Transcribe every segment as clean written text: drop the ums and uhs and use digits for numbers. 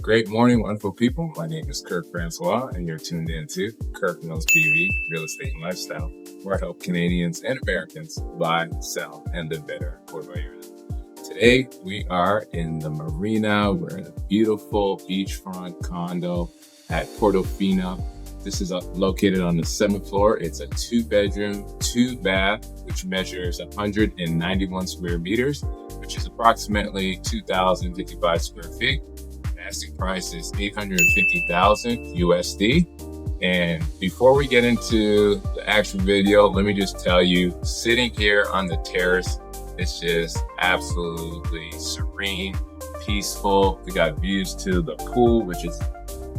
Great morning, wonderful people. My name is Kirk Francois, and you're tuned in to Kirk Knows PV, Real Estate and Lifestyle, where I help Canadians and Americans buy, sell, and live better in Puerto Vallarta. Today, we are in the Marina. We're in a beautiful beachfront condo at Portofino. This is located on the 7th floor. It's a 2-bedroom, 2-bath, which measures 191 square meters, which is approximately 2,055 square feet. Asking price is $850,000 USD. And before we get into the actual video, let me just tell you, sitting here on the terrace, it's just absolutely serene, peaceful. We got views to the pool, which is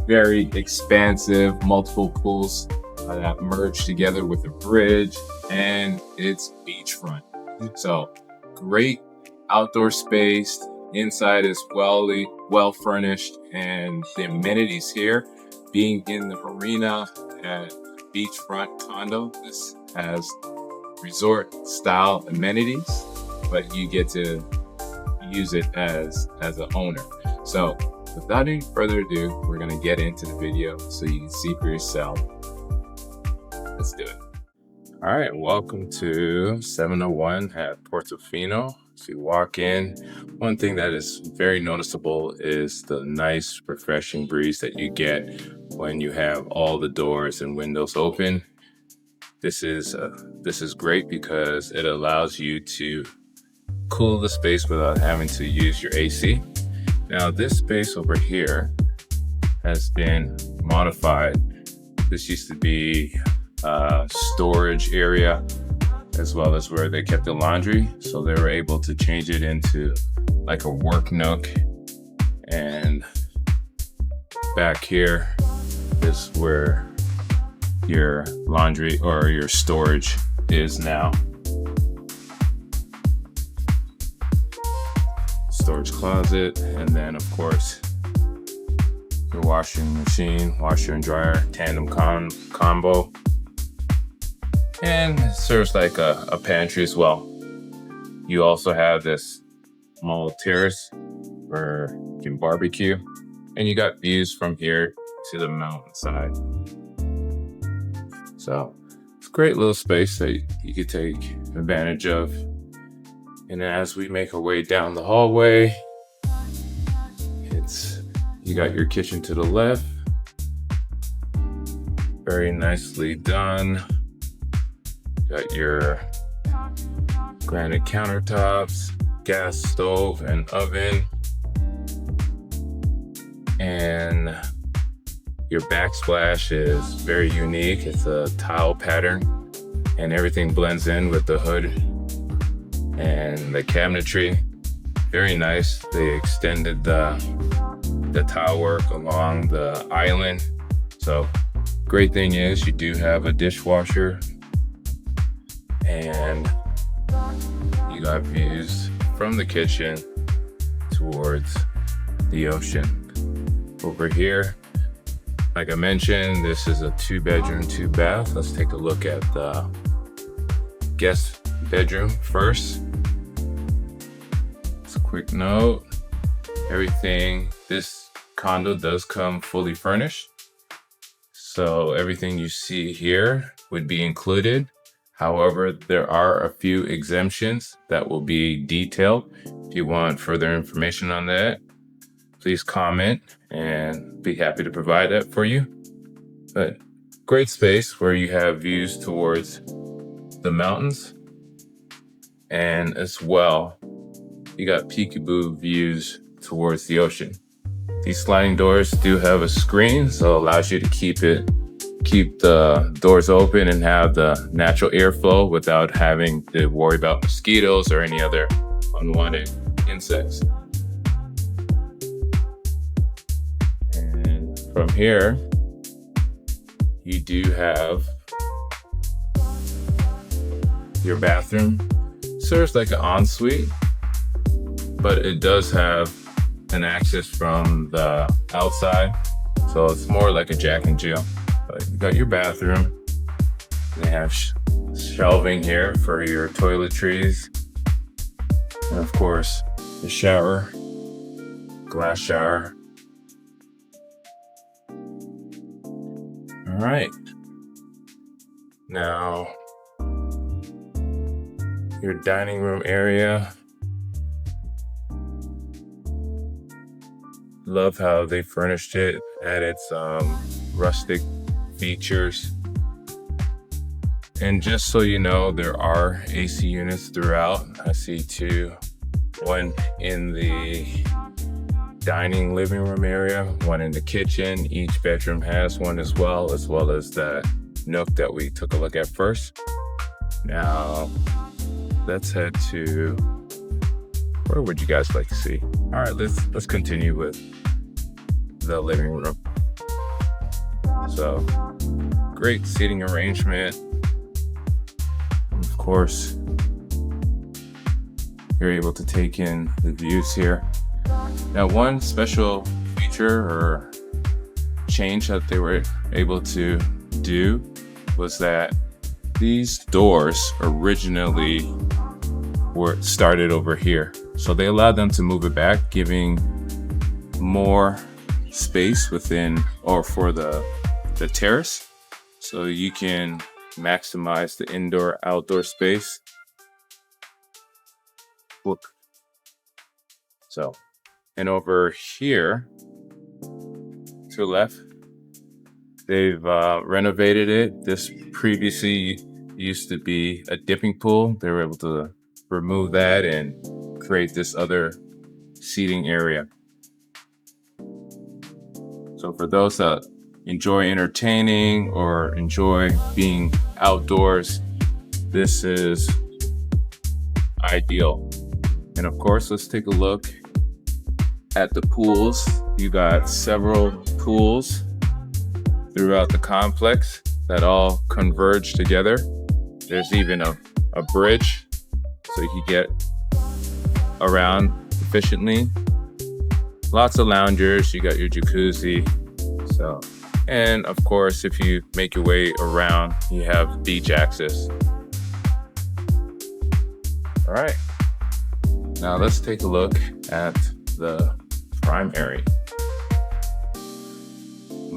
very expansive, multiple pools that merge together with a bridge, and it's beachfront. So great outdoor space. Inside is well furnished, and the amenities here, being in the marina at Beachfront Condo, this has resort style amenities, but you get to use it as an owner. So without any further ado, we're gonna get into the video so you can see for yourself. Let's do it. All right, welcome to 701 at Portofino. So you walk in, one thing that is very noticeable is the nice refreshing breeze that you get when you have all the doors and windows open. This is great because it allows you to cool the space without having to use your AC. Now this space over here has been modified. This used to be a storage area, as well as where they kept the laundry. So they were able to change it into like a work nook. And back here is where your laundry or your storage is now. Storage closet, and then of course your washing machine, washer and dryer, tandem combo. And it serves like a pantry as well. You also have this small terrace where you can barbecue, and you got views from here to the mountainside. So it's a great little space that you could take advantage of. And as we make our way down the hallway, you got your kitchen to the left. Very nicely done. Got your granite countertops, gas stove and oven, and your backsplash is very unique. It's a tile pattern, and everything blends in with the hood and the cabinetry. Very nice. They extended the tile work along the island. So great thing is you do have a dishwasher, and you got views from the kitchen towards the ocean. Over here, like I mentioned, this is a 2-bedroom, 2-bath. Let's take a look at the guest bedroom first. It's a quick note. This condo does come fully furnished. So everything you see here would be included. However, there are a few exemptions that will be detailed. If you want further information on that, please comment and be happy to provide that for you. But great space where you have views towards the mountains, and as well, you got peekaboo views towards the ocean. These sliding doors do have a screen, so it allows you to keep the doors open and have the natural airflow without having to worry about mosquitoes or any other unwanted insects. And from here, you do have your bathroom. Serves like an ensuite, but it does have an access from the outside, so it's more like a Jack and Jill. But you got your bathroom. They have shelving here for your toiletries, and of course the shower, glass shower, All right. Now, your dining room area. Love how they furnished it, added some rustic features. And just so you know, there are AC units throughout. I see two, one in the dining living room area, one in the kitchen. Each bedroom has one as well as that nook that we took a look at first. Now, let's head to, where would you guys like to see? All right, let's continue with the living room. So, great seating arrangement. Of course, you're able to take in the views here. Now, one special feature or change that they were able to do was that these doors originally were started over here. So they allowed them to move it back, giving more space within or for the terrace. So you can maximize the indoor-outdoor space. Whoop. So, and over here to the left, they've renovated it. This previously used to be a dipping pool. They were able to remove that and create this other seating area. So for those that enjoy entertaining or enjoy being outdoors, this is ideal. And of course, let's take a look at the pools. You got several pools throughout the complex that all converge together. There's even a bridge so you can get around efficiently. Lots of loungers, you got your jacuzzi. So, and of course, if you make your way around, you have beach access. All right, now let's take a look at the primary.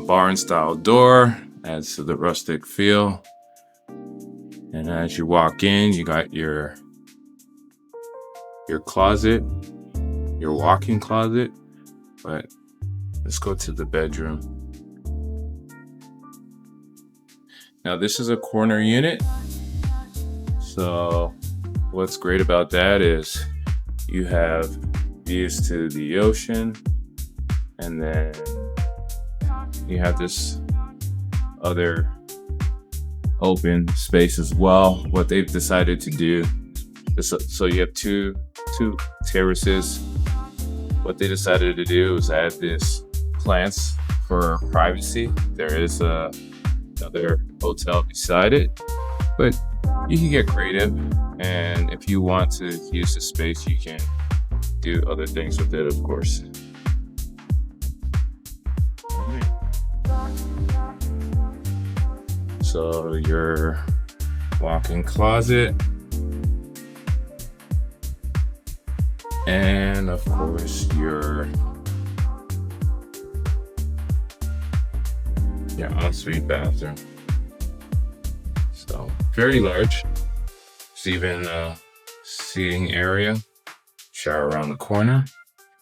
Barn style door adds to the rustic feel. And as you walk in, you got your closet, your walk-in closet. But let's go to the bedroom. Now this is a corner unit. So what's great about that is you have views to the ocean, and then you have this other open space as well. What they've decided to do is, so you have two terraces. What they decided to do is add this plants for privacy. There is another hotel beside it, but you can get creative, and if you want to use the space, you can do other things with it, of course. So your walk-in closet, and of course your ensuite bathroom. So very large. There's even a seating area, shower around the corner.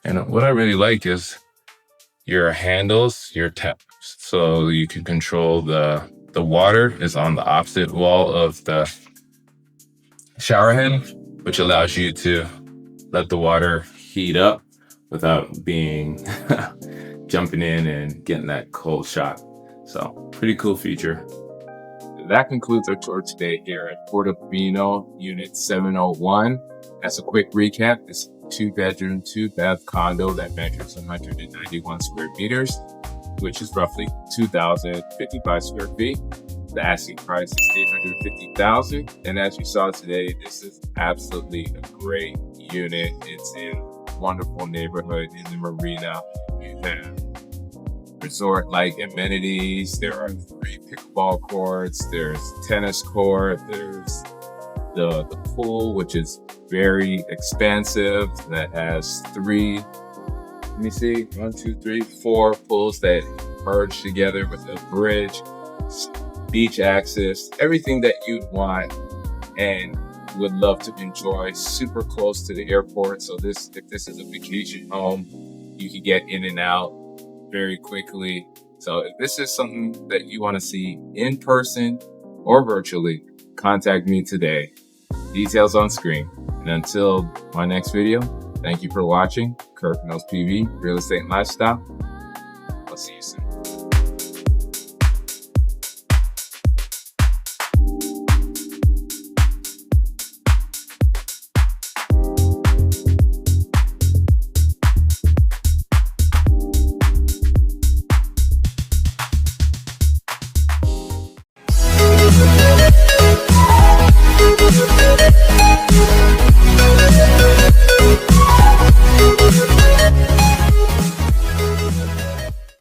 And what I really like is your handles, your taps, so you can control the water is on the opposite wall of the shower head, which allows you to let the water heat up without being jumping in and getting that cold shock. So pretty cool feature. That concludes our tour today here at Portofino Unit 701. As a quick recap, this 2-bedroom, 2-bath condo that measures 191 square meters, which is roughly 2,055 square feet. The asking price is $850,000. And as you saw today, this is absolutely a great unit. It's in a wonderful neighborhood in the marina. You have resort-like amenities. There are 3 pickleball courts. There's tennis court. There's the pool, which is very expansive, that has 3, let me see, 1, 2, 3, 4 pools that merge together with a bridge. beach access, everything that you'd want and would love to enjoy. Super close to the airport. So if this is a vacation home, you can get in and out very quickly. So if this is something that you want to see in person or virtually, contact me today. Details on screen. And until my next video, thank you for watching. Kirk Knows PV, Real Estate and Lifestyle. I'll see you soon.